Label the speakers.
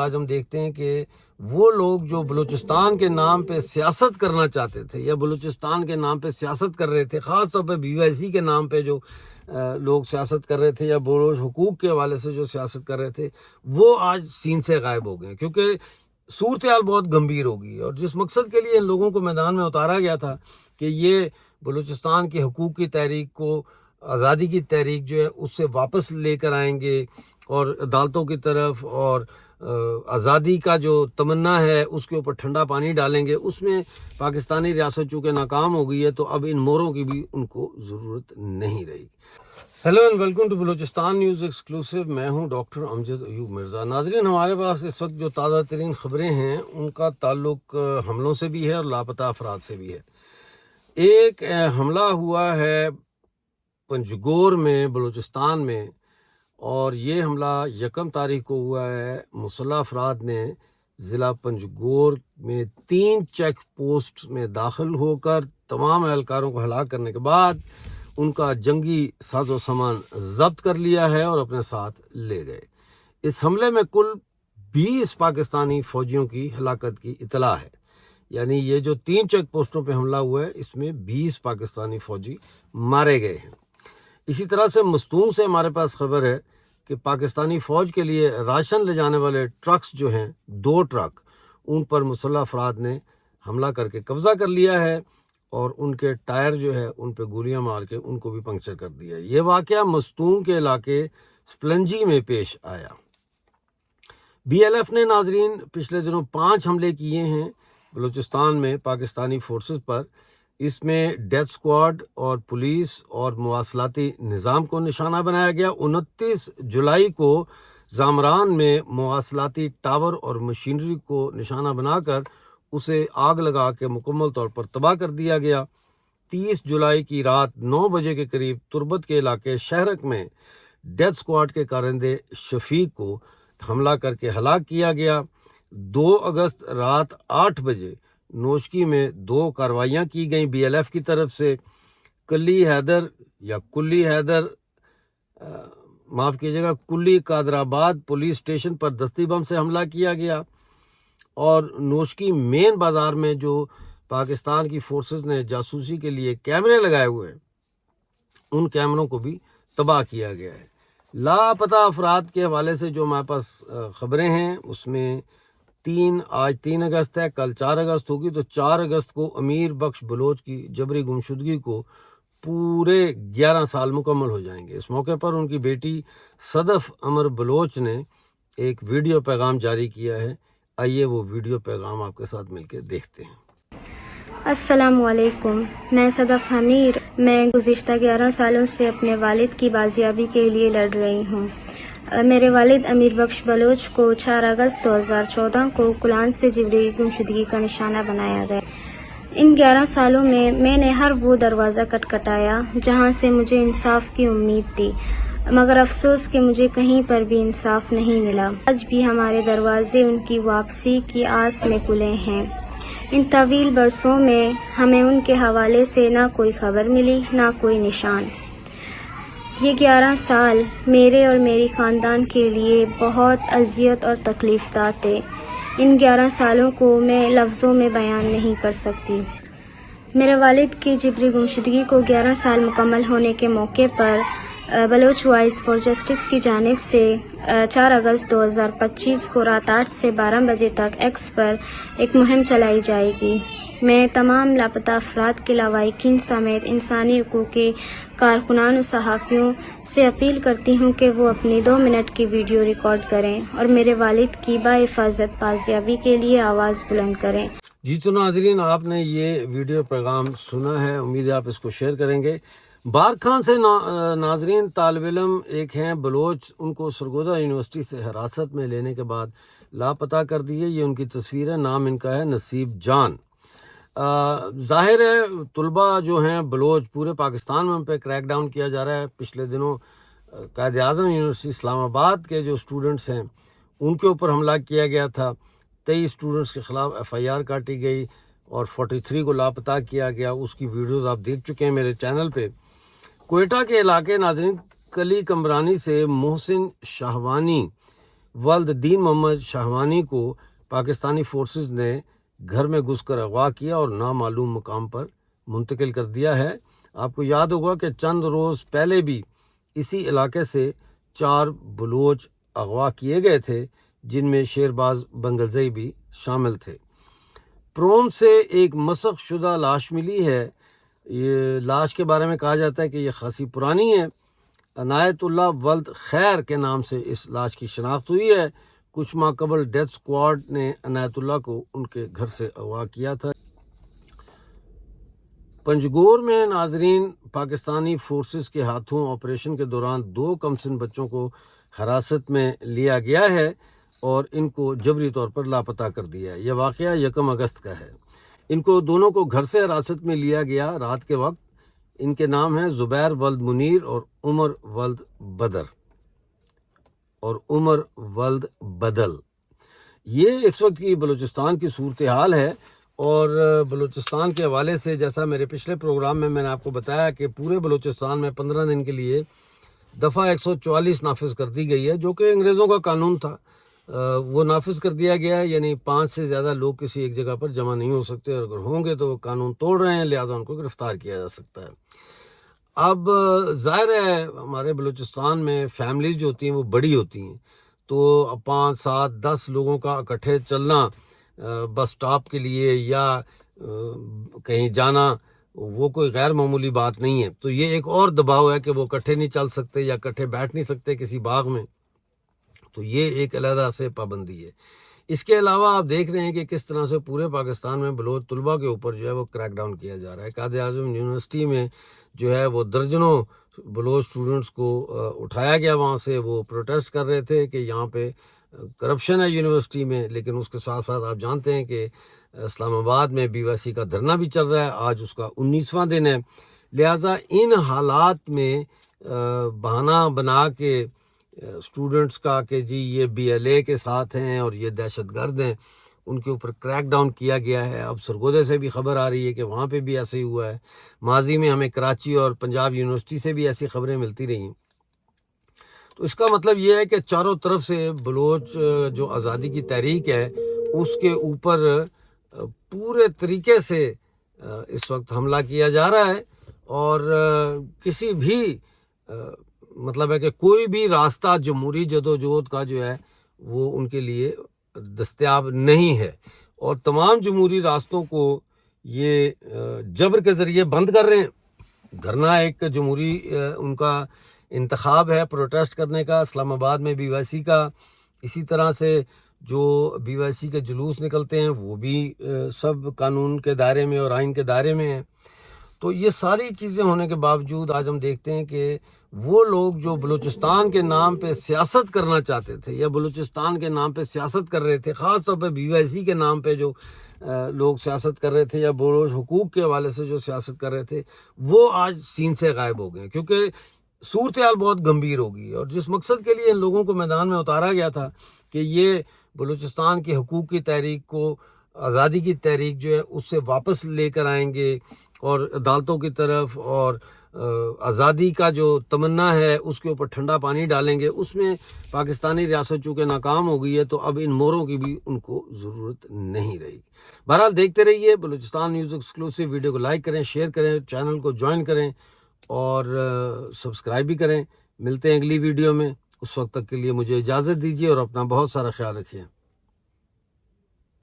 Speaker 1: آج ہم دیکھتے ہیں کہ وہ لوگ جو بلوچستان کے نام پہ سیاست کرنا چاہتے تھے یا بلوچستان کے نام پہ سیاست کر رہے تھے، خاص طور پہ BYC کے نام پہ جو لوگ سیاست کر رہے تھے یا بلوچ حقوق کے حوالے سے جو سیاست کر رہے تھے، وہ آج سین سے غائب ہو گئے، کیونکہ صورتحال بہت گمبھیر ہوگی۔ اور جس مقصد کے لیے ان لوگوں کو میدان میں اتارا گیا تھا کہ یہ بلوچستان کے حقوق کی تحریک کو، آزادی کی تحریک جو ہے اس سے واپس لے کر آئیں گے اور عدالتوں کی طرف اور آزادی کا جو تمنا ہے اس کے اوپر ٹھنڈا پانی ڈالیں گے، اس میں پاکستانی ریاست چونکہ ناکام ہو گئی ہے تو اب ان موروں کی بھی ان کو ضرورت نہیں رہی۔ Hello and welcome to Balochistan news exclusive. میں ہوں ڈاکٹر امجد ایوب مرزا۔ ناظرین، ہمارے پاس اس وقت جو تازہ ترین خبریں ہیں ان کا تعلق حملوں سے بھی ہے اور لاپتہ افراد سے بھی ہے۔ ایک حملہ ہوا ہے پنجگور میں، بلوچستان میں، اور یہ حملہ 1 تاریخ کو ہوا ہے۔ مسلح افراد نے ضلع پنجگور میں 3 چیک پوسٹ میں داخل ہو کر تمام اہلکاروں کو ہلاک کرنے کے بعد ان کا جنگی ساز و سامان ضبط کر لیا ہے اور اپنے ساتھ لے گئے۔ اس حملے میں کل 20 پاکستانی فوجیوں کی ہلاکت کی اطلاع ہے، یعنی یہ جو 3 چیک پوسٹوں پہ حملہ ہوا ہے اس میں 20 پاکستانی فوجی مارے گئے ہیں۔ اسی طرح سے مستونگ سے ہمارے پاس خبر ہے کہ پاکستانی فوج کے لیے راشن لے جانے والے ٹرکس جو ہیں، 2 ٹرک، ان پر مسلح افراد نے حملہ کر کے قبضہ کر لیا ہے اور ان کے ٹائر جو ہے ان پہ گولیاں مار کے ان کو بھی پنکچر کر دیا ہے۔ یہ واقعہ مستونگ کے علاقے سپلنجی میں پیش آیا۔ BLF نے ناظرین پچھلے دنوں 5 حملے کیے ہیں بلوچستان میں پاکستانی فورسز پر۔ اس میں ڈیتھ سکواڈ اور پولیس اور مواصلاتی نظام کو نشانہ بنایا گیا۔ 29 جولائی کو زامران میں مواصلاتی ٹاور اور مشینری کو نشانہ بنا کر اسے آگ لگا کے مکمل طور پر تباہ کر دیا گیا۔ 30 جولائی کی رات 9 بجے کے قریب تربت کے علاقے شہرک میں ڈیتھ سکواڈ کے کارندے شفیق کو حملہ کر کے ہلاک کیا گیا۔ 2 اگست رات 8 بجے نوشکی میں 2 کارروائیاں کی گئیں BLF کی طرف سے۔ کلی حیدر معاف کیجیے گا کلی قادرآباد پولیس اسٹیشن پر دستی بم سے حملہ کیا گیا، اور نوشکی مین بازار میں جو پاکستان کی فورسز نے جاسوسی کے لیے کیمرے لگائے ہوئے ہیں ان کیمروں کو بھی تباہ کیا گیا ہے۔ لاپتہ افراد کے حوالے سے جو ہمارے پاس خبریں ہیں اس میں آج 3 اگست ہے، کل 4 اگست ہوگی، تو 4 اگست کو امیر بخش بلوچ کی جبری گمشدگی کو پورے 11 سال مکمل ہو جائیں گے۔ اس موقع پر ان کی بیٹی صدف امر بلوچ نے ایک ویڈیو پیغام جاری کیا ہے۔ آئیے وہ ویڈیو پیغام آپ کے ساتھ مل کے دیکھتے ہیں۔
Speaker 2: السلام علیکم، میں صدف امیر۔ میں گزشتہ 11 سالوں سے اپنے والد کی بازیابی کے لیے لڑ رہی ہوں۔ میرے والد امیر بخش بلوچ کو 4 اگست 2014 کو کلان سے جبری گمشدگی کا نشانہ بنایا گیا۔ ان 11 سالوں میں نے ہر وہ دروازہ کٹکھٹایا جہاں سے مجھے انصاف کی امید تھی، مگر افسوس کہ مجھے کہیں پر بھی انصاف نہیں ملا۔ آج بھی ہمارے دروازے ان کی واپسی کی آس میں کھلے ہیں۔ ان طویل برسوں میں ہمیں ان کے حوالے سے نہ کوئی خبر ملی، نہ کوئی نشان۔ یہ 11 سال میرے اور میری خاندان کے لیے بہت اذیت اور تکلیف دہ تھے۔ ان 11 سالوں کو میں لفظوں میں بیان نہیں کر سکتی۔ میرے والد کی جبری گمشدگی کو 11 سال مکمل ہونے کے موقع پر بلوچ وائس فار جسٹس کی جانب سے 4 اگست 2025 کو رات 8 سے 12 بجے تک ایکس پر ایک مہم چلائی جائے گی۔ میں تمام لاپتہ افراد کے لواحقین سمیت انسانی حقوق کے کارکنان و صحافیوں سے اپیل کرتی ہوں کہ وہ اپنی 2 منٹ کی ویڈیو ریکارڈ کریں اور میرے والد کی باحفاظت بازیابی کے لیے آواز بلند کریں۔
Speaker 1: جی تو ناظرین، آپ نے یہ ویڈیو پیغام سنا ہے، امید ہے آپ اس کو شیئر کریں گے۔ بارکھان سے ناظرین طالب علم ایک ہیں بلوچ، ان کو سرگودا یونیورسٹی سے حراست میں لینے کے بعد لاپتہ کر دیے۔ یہ ان کی تصویر ہے، نام ان کا ہے نصیب جان۔ ظاہر ہے طلبہ جو ہیں بلوچ پورے پاکستان میں ان پہ کریک ڈاؤن کیا جا رہا ہے۔ پچھلے دنوں قائد اعظم یونیورسٹی اسلام آباد کے جو اسٹوڈنٹس ہیں ان کے اوپر حملہ کیا گیا تھا۔ 23 اسٹوڈنٹس کے خلاف FIR کاٹی گئی اور 43 کو لاپتہ کیا گیا۔ اس کی ویڈیوز آپ دیکھ چکے ہیں میرے چینل پہ۔ کوئٹہ کے علاقے ناظرین کلی کمرانی سے محسن شاہوانی ولد دین محمد شاہوانی کو پاکستانی فورسز نے گھر میں گھس کر اغوا کیا اور نامعلوم مقام پر منتقل کر دیا ہے۔ آپ کو یاد ہوگا کہ چند روز پہلے بھی اسی علاقے سے 4 بلوچ اغوا کیے گئے تھے، جن میں شیرباز بنگلزئی بھی شامل تھے۔ پروم سے ایک مسخ شدہ لاش ملی ہے۔ یہ لاش کے بارے میں کہا جاتا ہے کہ یہ خاصی پرانی ہے۔ عنایت اللہ ولد خیر کے نام سے اس لاش کی شناخت ہوئی ہے۔ کچھ ماہ قبل ڈیتھ سکواڈ نے عنایت اللہ کو ان کے گھر سے اغوا کیا تھا۔ پنجگور میں ناظرین، پاکستانی فورسز کے ہاتھوں آپریشن کے دوران 2 کمسن بچوں کو حراست میں لیا گیا ہے اور ان کو جبری طور پر لاپتہ کر دیا ہے۔ یہ واقعہ 1 اگست کا ہے۔ ان کو دونوں کو گھر سے حراست میں لیا گیا رات کے وقت۔ ان کے نام ہیں زبیر ولد منیر اور عمر ولد بدل۔ یہ اس وقت کی بلوچستان کی صورتحال ہے، اور بلوچستان کے حوالے سے جیسا میرے پچھلے پروگرام میں نے آپ کو بتایا کہ پورے بلوچستان میں 15 دن کے لیے دفعہ 144 نافذ کر دی گئی ہے، جو کہ انگریزوں کا قانون تھا۔ وہ نافذ کر دیا گیا ہے، یعنی 5 سے زیادہ لوگ کسی ایک جگہ پر جمع نہیں ہو سکتے، اور اگر ہوں گے تو وہ قانون توڑ رہے ہیں، لہٰذا ان کو گرفتار کیا جا سکتا ہے۔ اب ظاہر ہے ہمارے بلوچستان میں فیملیز جو ہوتی ہیں وہ بڑی ہوتی ہیں، تو 5، 7، 10 لوگوں کا اکٹھے چلنا بس سٹاپ کے لیے یا کہیں جانا، وہ کوئی غیر معمولی بات نہیں ہے۔ تو یہ ایک اور دباؤ ہے کہ وہ اکٹھے نہیں چل سکتے یا اکٹھے بیٹھ نہیں سکتے کسی باغ میں، تو یہ ایک علیحدہ سے پابندی ہے۔ اس کے علاوہ آپ دیکھ رہے ہیں کہ کس طرح سے پورے پاکستان میں بلوچ طلباء کے اوپر جو ہے وہ کریک ڈاؤن کیا جا رہا ہے۔ قائد اعظم یونیورسٹی میں جو ہے وہ درجنوں بلوچ اسٹوڈنٹس کو اٹھایا گیا، وہاں سے وہ پروٹیسٹ کر رہے تھے کہ یہاں پہ کرپشن ہے یونیورسٹی میں، لیکن اس کے ساتھ ساتھ آپ جانتے ہیں کہ اسلام آباد میں BYC کا دھرنا بھی چل رہا ہے، آج اس کا 19واں دن ہے۔ لہٰذا ان حالات میں بہانہ بنا کے اسٹوڈنٹس کا کہ جی یہ BLA کے ساتھ ہیں اور یہ دہشت گرد ہیں، ان کے اوپر کریک ڈاؤن کیا گیا ہے۔ اب سرگودے سے بھی خبر آ رہی ہے کہ وہاں پہ بھی ایسے ہی ہوا ہے۔ ماضی میں ہمیں کراچی اور پنجاب یونیورسٹی سے بھی ایسی خبریں ملتی رہی ہیں۔ تو اس کا مطلب یہ ہے کہ چاروں طرف سے بلوچ جو آزادی کی تحریک ہے اس کے اوپر پورے طریقے سے اس وقت حملہ کیا جا رہا ہے، اور کسی بھی مطلب ہے کہ کوئی بھی راستہ جمہوری جدوجہد کا جو ہے وہ ان کے لیے دستیاب نہیں ہے، اور تمام جمہوری راستوں کو یہ جبر کے ذریعے بند کر رہے ہیں۔ دھرنا ایک جمہوری ان کا انتخاب ہے پروٹیسٹ کرنے کا، اسلام آباد میں BYC کا، اسی طرح سے جو BYC کے جلوس نکلتے ہیں وہ بھی سب قانون کے دائرے میں اور آئین کے دائرے میں ہیں۔ تو یہ ساری چیزیں ہونے کے باوجود آج ہم دیکھتے ہیں کہ وہ لوگ جو بلوچستان کے نام پہ سیاست کرنا چاہتے تھے یا بلوچستان کے نام پہ سیاست کر رہے تھے، خاص طور پہ BYC کے نام پہ جو لوگ سیاست کر رہے تھے یا بلوچ حقوق کے حوالے سے جو سیاست کر رہے تھے، وہ آج سین سے غائب ہو گئے، کیونکہ صورتحال بہت گمبھیر ہوگی، اور جس مقصد کے لیے ان لوگوں کو میدان میں اتارا گیا تھا کہ یہ بلوچستان کی حقوق کی تحریک کو، آزادی کی تحریک جو ہے اس سے واپس لے کر آئیں گے اور عدالتوں کی طرف اور آزادی کا جو تمنا ہے اس کے اوپر ٹھنڈا پانی ڈالیں گے، اس میں پاکستانی ریاست چونکہ ناکام ہو گئی ہے، تو اب ان موروں کی بھی ان کو ضرورت نہیں رہی۔ بہرحال دیکھتے رہیے بلوچستان نیوز ایکسکلوسیو۔ ویڈیو کو لائک کریں، شیئر کریں، چینل کو جوائن کریں اور سبسکرائب بھی کریں۔ ملتے ہیں اگلی ویڈیو میں، اس وقت تک کے لیے مجھے اجازت دیجیے اور اپنا بہت سارا خیال رکھیے۔